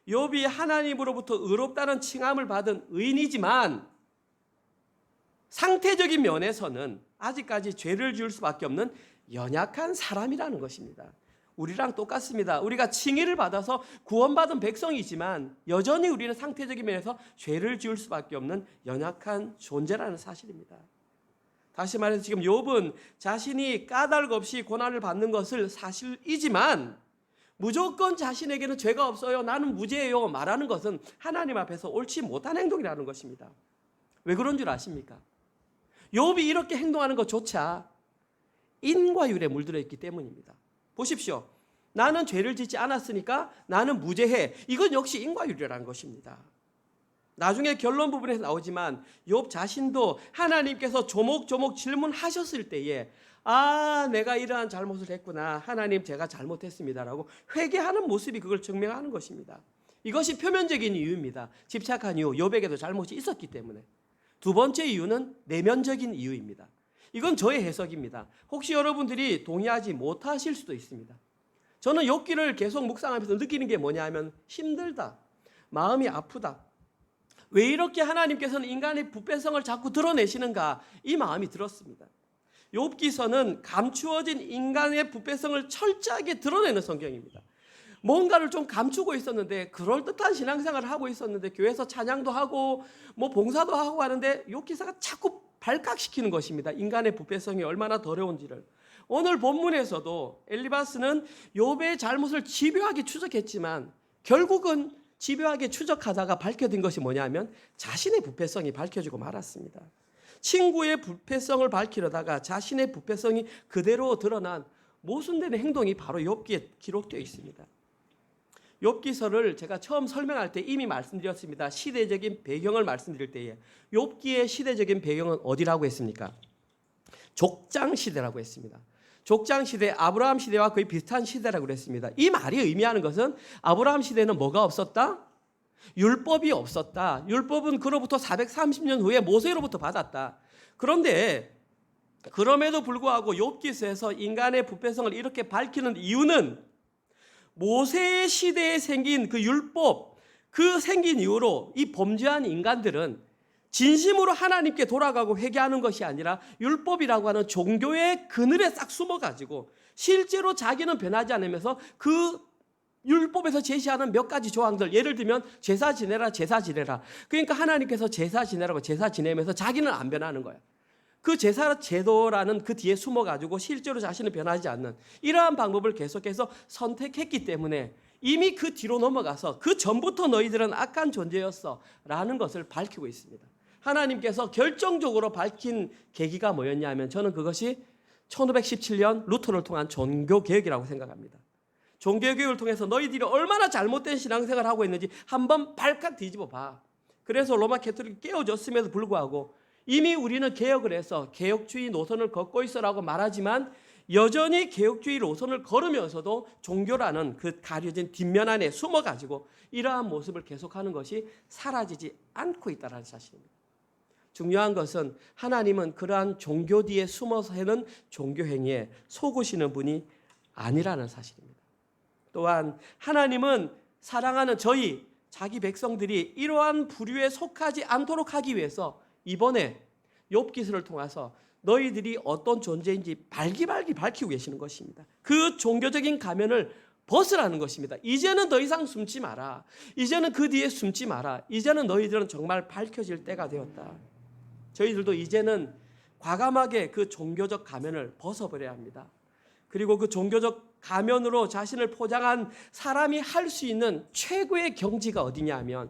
욥이 하나님으로부터 의롭다는 칭함을 받은 의인이지만 상태적인 면에서는 아직까지 죄를 지을 수밖에 없는 연약한 사람이라는 것입니다. 우리랑 똑같습니다. 우리가 칭의를 받아서 구원받은 백성이지만 여전히 우리는 상태적인 면에서 죄를 지을 수밖에 없는 연약한 존재라는 사실입니다. 다시 말해서 지금 욥은 자신이 까닭 없이 고난을 받는 것을 사실이지만 무조건 자신에게는 죄가 없어요, 나는 무죄예요 말하는 것은 하나님 앞에서 옳지 못한 행동이라는 것입니다. 왜 그런 줄 아십니까? 욥이 이렇게 행동하는 것조차 인과율에 물들어 있기 때문입니다. 보십시오. 나는 죄를 짓지 않았으니까 나는 무죄해. 이건 역시 인과율이라는 것입니다. 나중에 결론 부분에서 나오지만 욥 자신도 하나님께서 조목조목 질문하셨을 때에 내가 이러한 잘못을 했구나. 하나님 제가 잘못했습니다라고 회개하는 모습이 그걸 증명하는 것입니다. 이것이 표면적인 이유입니다. 집착한 이유, 욥에게도 잘못이 있었기 때문에. 두 번째 이유는 내면적인 이유입니다. 이건 저의 해석입니다. 혹시 여러분들이 동의하지 못하실 수도 있습니다. 저는 욥기를 계속 묵상하면서 느끼는 게 뭐냐 하면 힘들다, 마음이 아프다. 왜 이렇게 하나님께서는 인간의 부패성을 자꾸 드러내시는가 이 마음이 들었습니다. 욥기서는 감추어진 인간의 부패성을 철저하게 드러내는 성경입니다. 뭔가를 좀 감추고 있었는데 그럴듯한 신앙생활을 하고 있었는데 교회에서 찬양도 하고 봉사도 하고 하는데 욥기서가 자꾸 발각시키는 것입니다. 인간의 부패성이 얼마나 더러운지를. 오늘 본문에서도 엘리바스는 욥의 잘못을 집요하게 추적했지만 결국은 집요하게 추적하다가 밝혀진 것이 뭐냐면 자신의 부패성이 밝혀지고 말았습니다. 친구의 부패성을 밝히려다가 자신의 부패성이 그대로 드러난 모순되는 행동이 바로 욥기에 기록되어 있습니다. 욥기서를 제가 처음 설명할 때 이미 말씀드렸습니다. 시대적인 배경을 말씀드릴 때에 욥기의 시대적인 배경은 어디라고 했습니까? 족장 시대라고 했습니다. 족장 시대, 아브라함 시대와 거의 비슷한 시대라고 그랬습니다. 이 말이 의미하는 것은 아브라함 시대는 뭐가 없었다? 율법이 없었다. 율법은 그로부터 430년 후에 모세로부터 받았다. 그런데 그럼에도 불구하고 욥기서에서 인간의 부패성을 이렇게 밝히는 이유는 모세 시대에 생긴 그 율법, 그 생긴 이후로 이 범죄한 인간들은 진심으로 하나님께 돌아가고 회개하는 것이 아니라 율법이라고 하는 종교의 그늘에 싹 숨어가지고 실제로 자기는 변하지 않으면서 그 율법에서 제시하는 몇 가지 조항들, 예를 들면 제사 지내라, 제사 지내라. 그러니까 하나님께서 제사 지내라고 제사 지내면서 자기는 안 변하는 거예요. 그 제사 제도라는 그 뒤에 숨어가지고 실제로 자신은 변하지 않는 이러한 방법을 계속해서 선택했기 때문에 이미 그 뒤로 넘어가서 그 전부터 너희들은 악한 존재였어 라는 것을 밝히고 있습니다. 하나님께서 결정적으로 밝힌 계기가 뭐였냐면 저는 그것이 1517년 루터를 통한 종교개혁이라고 생각합니다. 종교개혁을 통해서 너희들이 얼마나 잘못된 신앙생활을 하고 있는지 한번 발칵 뒤집어 봐. 그래서 로마 캐톨릭이 깨어졌음에도 불구하고 이미 우리는 개혁을 해서 개혁주의 노선을 걷고 있어라고 말하지만 여전히 개혁주의 노선을 걸으면서도 종교라는 그 가려진 뒷면 안에 숨어가지고 이러한 모습을 계속하는 것이 사라지지 않고 있다는 사실입니다. 중요한 것은 하나님은 그러한 종교 뒤에 숨어서 하는 종교 행위에 속으시는 분이 아니라는 사실입니다. 또한 하나님은 사랑하는 저희 자기 백성들이 이러한 부류에 속하지 않도록 하기 위해서 이번에 욥기서를 통해서 너희들이 어떤 존재인지 발기발기 밝히고 계시는 것입니다. 그 종교적인 가면을 벗으라는 것입니다. 이제는 더 이상 숨지 마라. 이제는 그 뒤에 숨지 마라. 이제는 너희들은 정말 밝혀질 때가 되었다. 저희들도 이제는 과감하게 그 종교적 가면을 벗어버려야 합니다. 그리고 그 종교적 가면으로 자신을 포장한 사람이 할 수 있는 최고의 경지가 어디냐 하면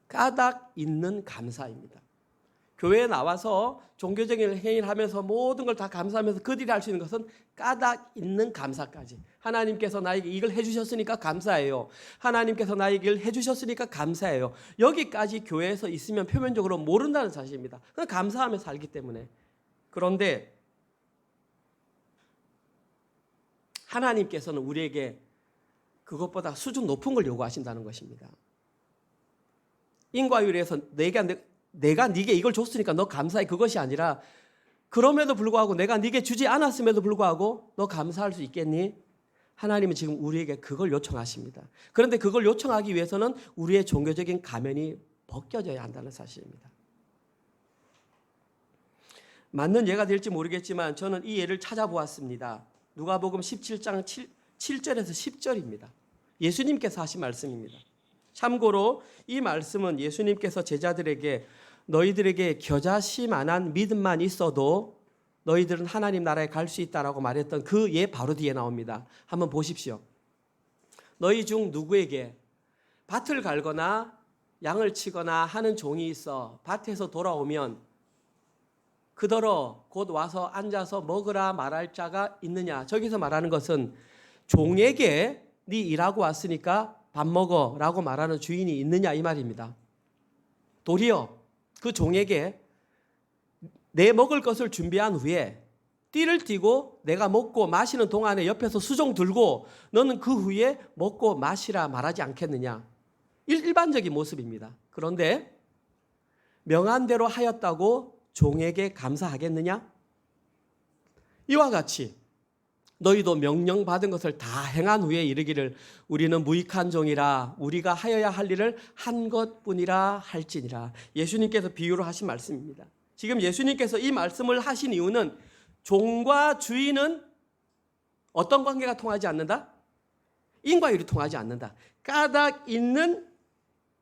까닭 있는 감사입니다. 교회에 나와서 종교적인 행위를 하면서 모든 걸 다 감사하면서 그들이 할 수 있는 것은 까닭 있는 감사까지. 하나님께서 나에게 이걸 해주셨으니까 감사해요. 하나님께서 나에게 이걸 해주셨으니까 감사해요. 여기까지 교회에서 있으면 표면적으로 모른다는 사실입니다. 감사하며 살기 때문에. 그런데 하나님께서는 우리에게 그것보다 수준 높은 걸 요구하신다는 것입니다. 인과율에서 내가 네게 이걸 줬으니까 너 감사해, 그것이 아니라 그럼에도 불구하고 내가 네게 주지 않았음에도 불구하고 너 감사할 수 있겠니? 하나님은 지금 우리에게 그걸 요청하십니다. 그런데 그걸 요청하기 위해서는 우리의 종교적인 가면이 벗겨져야 한다는 사실입니다. 맞는 예가 될지 모르겠지만 저는 이 예를 찾아보았습니다. 누가복음 17장 7절에서 10절입니다. 예수님께서 하신 말씀입니다. 참고로 이 말씀은 예수님께서 제자들에게 너희들에게 겨자씨만한 믿음만 있어도 너희들은 하나님 나라에 갈 수 있다라고 말했던 그 예 바로 뒤에 나옵니다. 한번 보십시오. 너희 중 누구에게 밭을 갈거나 양을 치거나 하는 종이 있어 밭에서 돌아오면 그더러 곧 와서 앉아서 먹으라 말할 자가 있느냐. 저기서 말하는 것은 종에게 네 일하고 왔으니까 밥 먹어라고 말하는 주인이 있느냐 이 말입니다. 도리어 그 종에게 내 먹을 것을 준비한 후에 띠를 띠고 내가 먹고 마시는 동안에 옆에서 수종 들고 너는 그 후에 먹고 마시라 말하지 않겠느냐. 일반적인 모습입니다. 그런데 명한 대로 하였다고 종에게 감사하겠느냐? 이와 같이 너희도 명령받은 것을 다 행한 후에 이르기를 우리는 무익한 종이라 우리가 하여야 할 일을 한 것뿐이라 할지니라. 예수님께서 비유로 하신 말씀입니다. 지금 예수님께서 이 말씀을 하신 이유는 종과 주인은 어떤 관계가 통하지 않는다? 인과율이 통하지 않는다. 까닭 있는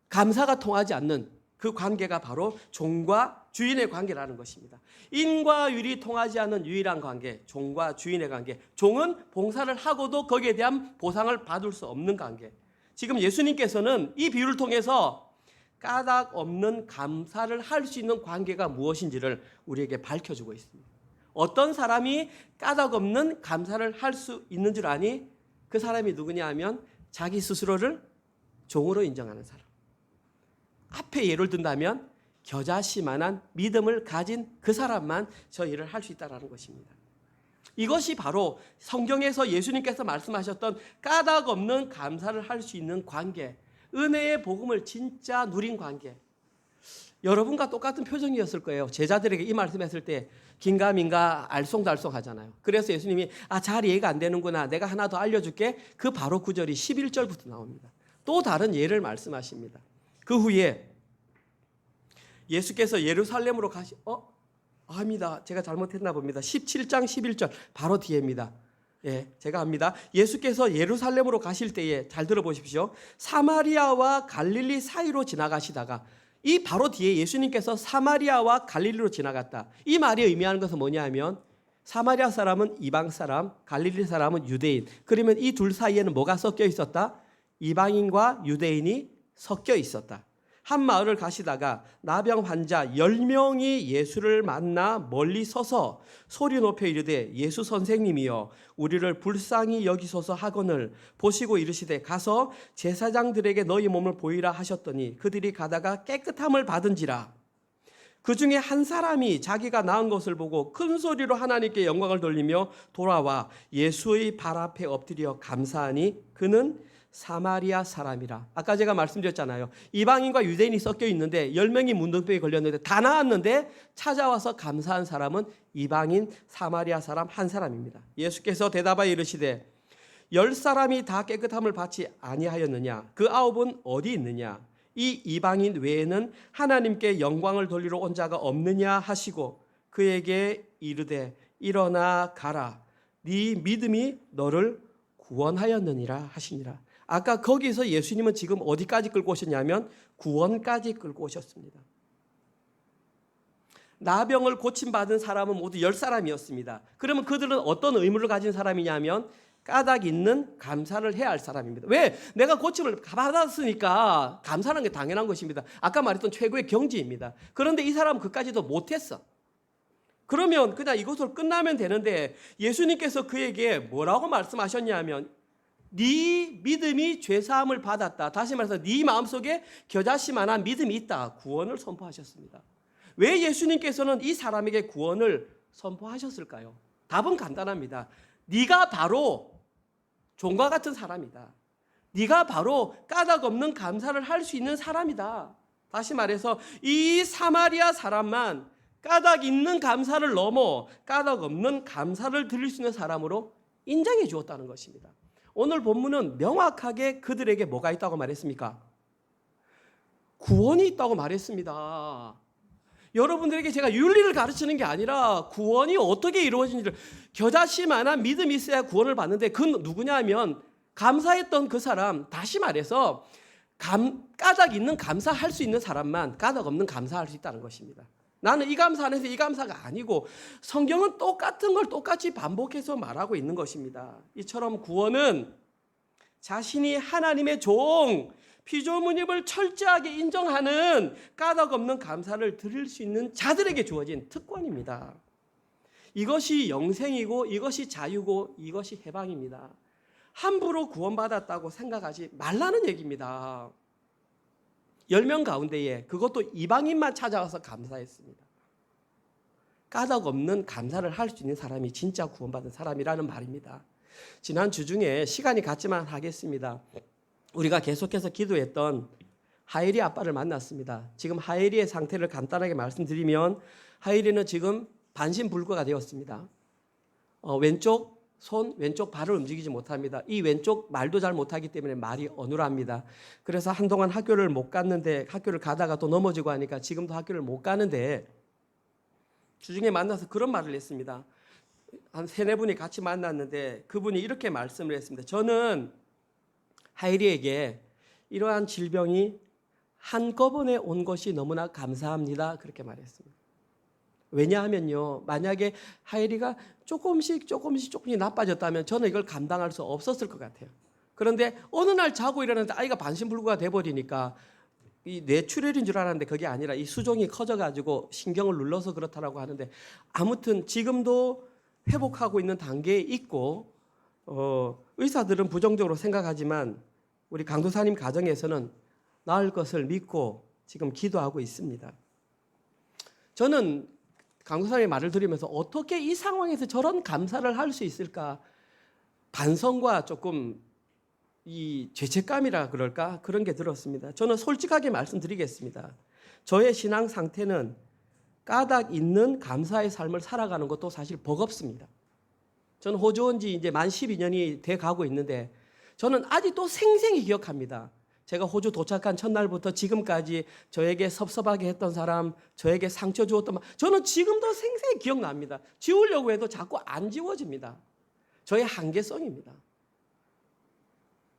감사가 통하지 않는 그 관계가 바로 종과 주인의 관계라는 것입니다. 인과율이 통하지 않는 유일한 관계, 종과 주인의 관계. 종은 봉사를 하고도 거기에 대한 보상을 받을 수 없는 관계. 지금 예수님께서는 이 비유를 통해서 까닭 없는 감사를 할 수 있는 관계가 무엇인지를 우리에게 밝혀주고 있습니다. 어떤 사람이 까닭 없는 감사를 할 수 있는 줄 아니? 그 사람이 누구냐 하면 자기 스스로를 종으로 인정하는 사람. 앞에 예를 든다면 겨자씨만한 믿음을 가진 그 사람만 저 일을 할 수 있다는 것입니다. 이것이 바로 성경에서 예수님께서 말씀하셨던 까닭 없는 감사를 할 수 있는 관계, 은혜의 복음을 진짜 누린 관계. 여러분과 똑같은 표정이었을 거예요. 제자들에게 이 말씀했을 때 긴가민가 알쏭달쏭 하잖아요. 그래서 예수님이 잘 이해가 안 되는구나. 내가 하나 더 알려줄게. 그 바로 구절이 11절부터 나옵니다. 또 다른 예를 말씀하십니다. 그 후에 예수께서 예루살렘으로 아닙니다. 제가 잘못했나 봅니다. 17장 11절 바로 뒤에입니다. 예, 제가 합니다. 예수께서 예루살렘으로 가실 때에 잘 들어보십시오. 사마리아와 갈릴리 사이로 지나가시다가 이 바로 뒤에 예수님께서 사마리아와 갈릴리로 지나갔다. 이 말이 의미하는 것은 뭐냐면 사마리아 사람은 이방 사람, 갈릴리 사람은 유대인. 그러면 이 둘 사이에는 뭐가 섞여 있었다? 이방인과 유대인이 섞여 있었다. 한 마을을 가시다가 나병 환자 10명이 예수를 만나 멀리 서서 소리 높여 이르되 예수 선생님이여 우리를 불쌍히 여기소서 하거늘 보시고 이르시되 가서 제사장들에게 너희 몸을 보이라 하셨더니 그들이 가다가 깨끗함을 받은지라. 그 중에 한 사람이 자기가 나은 것을 보고 큰 소리로 하나님께 영광을 돌리며 돌아와 예수의 발 앞에 엎드려 감사하니 그는 사마리아 사람이라. 아까 제가 말씀드렸잖아요. 이방인과 유대인이 섞여 있는데 10명이 문둥병에 걸렸는데 다 나았는데 찾아와서 감사한 사람은 이방인 사마리아 사람 한 사람입니다. 예수께서 대답하여 이르시되 10사람이 다 깨끗함을 받지 아니하였느냐? 그 9은 어디 있느냐? 이 이방인 외에는 하나님께 영광을 돌리러 온 자가 없느냐 하시고 그에게 이르되 일어나 가라. 네 믿음이 너를 구원하였느니라 하시니라. 아까 거기서 예수님은 지금 어디까지 끌고 오셨냐면 구원까지 끌고 오셨습니다. 나병을 고침받은 사람은 모두 10사람이었습니다. 그러면 그들은 어떤 의무를 가진 사람이냐면 까닭 있는 감사를 해야 할 사람입니다. 왜? 내가 고침을 받았으니까 감사하는 게 당연한 것입니다. 아까 말했던 최고의 경지입니다. 그런데 이 사람은 그까지도 못했어. 그러면 그냥 이것으로 끝나면 되는데 예수님께서 그에게 뭐라고 말씀하셨냐면 네 믿음이 죄사함을 받았다. 다시 말해서 네 마음속에 겨자씨만한 믿음이 있다. 구원을 선포하셨습니다. 왜 예수님께서는 이 사람에게 구원을 선포하셨을까요? 답은 간단합니다. 네가 바로 종과 같은 사람이다. 네가 바로 까닭 없는 감사를 할 수 있는 사람이다. 다시 말해서 이 사마리아 사람만 까닭 있는 감사를 넘어 까닭 없는 감사를 드릴 수 있는 사람으로 인정해 주었다는 것입니다. 오늘 본문은 명확하게 그들에게 뭐가 있다고 말했습니까? 구원이 있다고 말했습니다. 여러분들에게 제가 윤리를 가르치는 게 아니라 구원이 어떻게 이루어지는지를 겨자씨만한 믿음이 있어야 구원을 받는데 그건 누구냐면 감사했던 그 사람, 다시 말해서 까닭 있는 감사할 수 있는 사람만 까닭 없는 감사할 수 있다는 것입니다. 나는 이 감사 안에서 이 감사가 아니고 성경은 똑같은 걸 똑같이 반복해서 말하고 있는 것입니다. 이처럼 구원은 자신이 하나님의 종, 피조물임을 철저하게 인정하는 까닭 없는 감사를 드릴 수 있는 자들에게 주어진 특권입니다. 이것이 영생이고 이것이 자유고 이것이 해방입니다. 함부로 구원받았다고 생각하지 말라는 얘기입니다. 10명 가운데에 그것도 이방인만 찾아와서 감사했습니다. 까닭 없는 감사를 할 수 있는 사람이 진짜 구원받은 사람이라는 말입니다. 지난 주 중에 시간이 갔지만 하겠습니다. 우리가 계속해서 기도했던 하엘이 아빠를 만났습니다. 지금 하엘이의 상태를 간단하게 말씀드리면 하엘이는 지금 반신불구가 되었습니다. 왼쪽 손, 왼쪽 발을 움직이지 못합니다. 이 왼쪽 말도 잘 못하기 때문에 말이 어눌합니다. 그래서 한동안 학교를 못 갔는데 학교를 가다가 또 넘어지고 하니까 지금도 학교를 못 가는데 주중에 만나서 그런 말을 했습니다. 한 3-4분이 같이 만났는데 그분이 이렇게 말씀을 했습니다. 저는 하이리에게 이러한 질병이 한꺼번에 온 것이 너무나 감사합니다. 그렇게 말했습니다. 왜냐하면요, 만약에 하이리가 조금씩 나빠졌다면 저는 이걸 감당할 수 없었을 것 같아요. 그런데 어느 날 자고 일어났는데 아이가 반신불구가 돼버리니까 이 뇌출혈인 줄 알았는데 그게 아니라 이 수종이 커져가지고 신경을 눌러서 그렇다라고 하는데 아무튼 지금도 회복하고 있는 단계에 있고 의사들은 부정적으로 생각하지만 우리 강도사님 가정에서는 나을 것을 믿고 지금 기도하고 있습니다. 저는 강도사님의 말을 들으면서 어떻게 이 상황에서 저런 감사를 할 수 있을까? 반성과 조금 이 죄책감이라 그럴까? 그런 게 들었습니다. 저는 솔직하게 말씀드리겠습니다. 저의 신앙 상태는 까닭 있는 감사의 삶을 살아가는 것도 사실 버겁습니다. 저는 호주 온 지 이제 만 12년이 돼 가고 있는데 저는 아직도 생생히 기억합니다. 제가 호주 도착한 첫날부터 지금까지 저에게 섭섭하게 했던 사람, 저에게 상처 주었던 말, 저는 지금도 생생히 기억납니다. 지우려고 해도 자꾸 안 지워집니다. 저의 한계성입니다.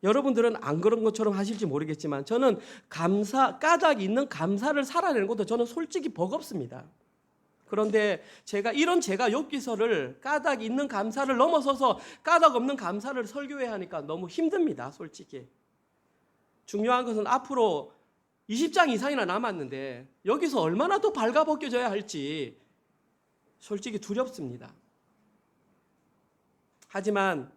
여러분들은 안 그런 것처럼 하실지 모르겠지만 저는 까닭 있는 감사를 살아내는 것도 저는 솔직히 버겁습니다. 그런데 제가 욥기서를 까닭 있는 감사를 넘어서서 까닭 없는 감사를 설교해야 하니까 너무 힘듭니다. 솔직히. 중요한 것은 앞으로 20장 이상이나 남았는데 여기서 얼마나 더 발가벗겨져야 할지 솔직히 두렵습니다. 하지만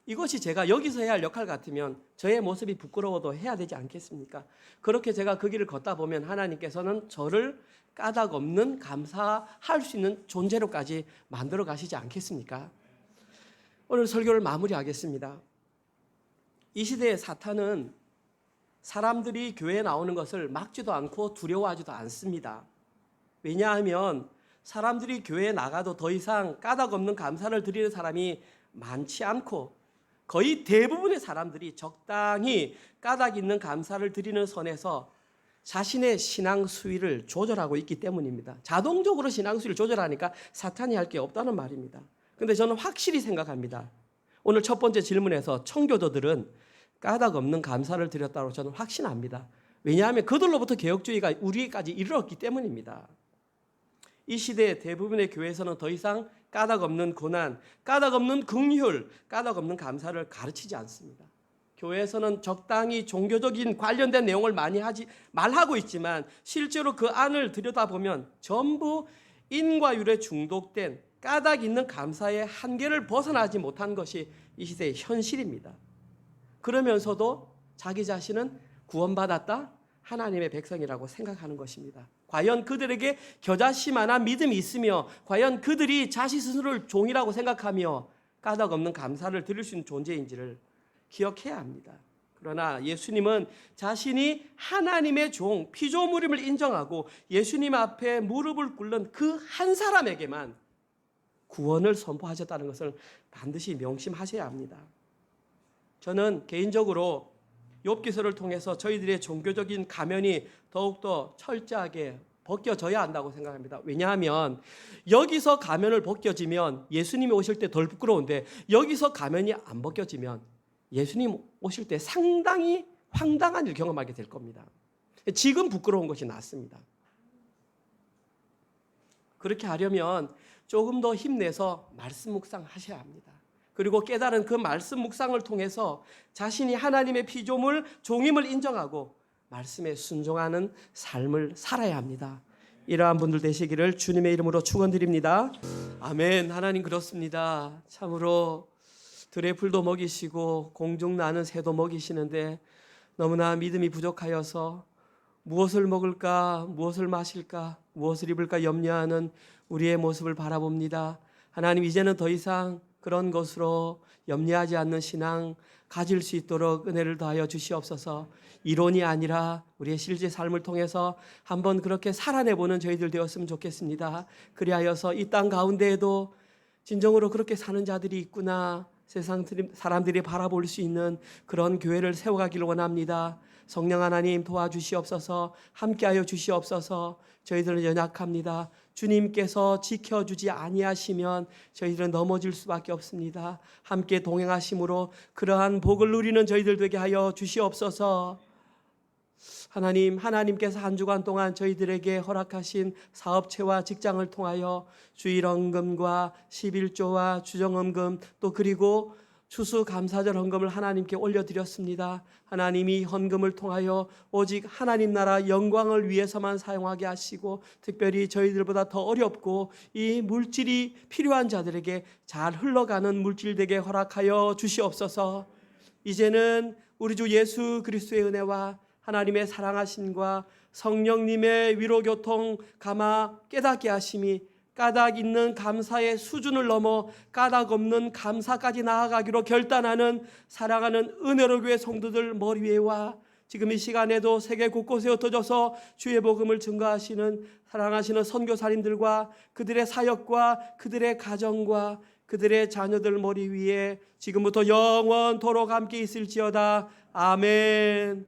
이것이 제가 여기서 해야 할 역할 같으면 저의 모습이 부끄러워도 해야 되지 않겠습니까? 그렇게 제가 그 길을 걷다 보면 하나님께서는 저를 까닭 없는 감사할 수 있는 존재로까지 만들어 가시지 않겠습니까? 오늘 설교를 마무리하겠습니다. 이 시대의 사탄은 사람들이 교회에 나오는 것을 막지도 않고 두려워하지도 않습니다. 왜냐하면 사람들이 교회에 나가도 더 이상 까닭 없는 감사를 드리는 사람이 많지 않고 거의 대부분의 사람들이 적당히 까닭 있는 감사를 드리는 선에서 자신의 신앙 수위를 조절하고 있기 때문입니다. 자동적으로 신앙 수위를 조절하니까 사탄이 할 게 없다는 말입니다. 그런데 저는 확실히 생각합니다. 오늘 첫 번째 질문에서 청교도들은 까닭 없는 감사를 드렸다고 저는 확신합니다. 왜냐하면 그들로부터 개혁주의가 우리에게까지 이르렀기 때문입니다. 이 시대의 대부분의 교회에서는 더 이상 까닭 없는 고난, 까닭 없는 긍휼, 까닭 없는 감사를 가르치지 않습니다. 교회에서는 적당히 종교적인 관련된 내용을 많이 말하고 있지만 실제로 그 안을 들여다보면 전부 인과율에 중독된 까닭 있는 감사의 한계를 벗어나지 못한 것이 이 시대의 현실입니다. 그러면서도 자기 자신은 구원받았다, 하나님의 백성이라고 생각하는 것입니다. 과연 그들에게 겨자씨만한 믿음이 있으며 과연 그들이 자신 스스로를 종이라고 생각하며 까닭 없는 감사를 드릴 수 있는 존재인지를 기억해야 합니다. 그러나 예수님은 자신이 하나님의 종, 피조물임을 인정하고 예수님 앞에 무릎을 꿇는 그 한 사람에게만 구원을 선포하셨다는 것을 반드시 명심하셔야 합니다. 저는 개인적으로 욥기서를 통해서 저희들의 종교적인 가면이 더욱더 철저하게 벗겨져야 한다고 생각합니다. 왜냐하면 여기서 가면을 벗겨지면 예수님이 오실 때 덜 부끄러운데 여기서 가면이 안 벗겨지면 예수님 오실 때 상당히 황당한 일 경험하게 될 겁니다. 지금 부끄러운 것이 낫습니다. 그렇게 하려면 조금 더 힘내서 말씀 묵상하셔야 합니다. 그리고 깨달은 그 말씀 묵상을 통해서 자신이 하나님의 피조물 종임을 인정하고 말씀에 순종하는 삶을 살아야 합니다. 이러한 분들 되시기를 주님의 이름으로 축원드립니다. 아멘. 하나님 그렇습니다. 참으로 들의 풀도 먹이시고 공중 나는 새도 먹이시는데 너무나 믿음이 부족하여서 무엇을 먹을까, 무엇을 마실까, 무엇을 입을까 염려하는 우리의 모습을 바라봅니다. 하나님 이제는 더 이상 그런 것으로 염려하지 않는 신앙 가질 수 있도록 은혜를 더하여 주시옵소서. 이론이 아니라 우리의 실제 삶을 통해서 한번 그렇게 살아내보는 저희들 되었으면 좋겠습니다. 그리하여서 이 땅 가운데에도 진정으로 그렇게 사는 자들이 있구나, 세상 사람들이 바라볼 수 있는 그런 교회를 세워가기를 원합니다. 성령 하나님 도와주시옵소서. 함께하여 주시옵소서. 저희들은 연약합니다. 주님께서 지켜주지 아니하시면 저희들은 넘어질 수밖에 없습니다. 함께 동행하심으로 그러한 복을 누리는 저희들 되게 하여 주시옵소서. 하나님, 하나님께서 한 주간 동안 저희들에게 허락하신 사업체와 직장을 통하여 주일헌금과 11조와 주정헌금 또 그리고 추수감사절 헌금을 하나님께 올려드렸습니다. 하나님이 헌금을 통하여 오직 하나님 나라 영광을 위해서만 사용하게 하시고 특별히 저희들보다 더 어렵고 이 물질이 필요한 자들에게 잘 흘러가는 물질 되게 허락하여 주시옵소서. 이제는 우리 주 예수 그리스도의 은혜와 하나님의 사랑하심과 성령님의 위로교통 감화 깨닫게 하심이 까닭 있는 감사의 수준을 넘어 까닭 없는 감사까지 나아가기로 결단하는 사랑하는 은혜로 교회 성도들 머리 위에와 지금 이 시간에도 세계 곳곳에 흩어져서 주의 복음을 증거하시는 사랑하시는 선교사님들과 그들의 사역과 그들의 가정과 그들의 자녀들 머리 위에 지금부터 영원토록 함께 있을지어다. 아멘.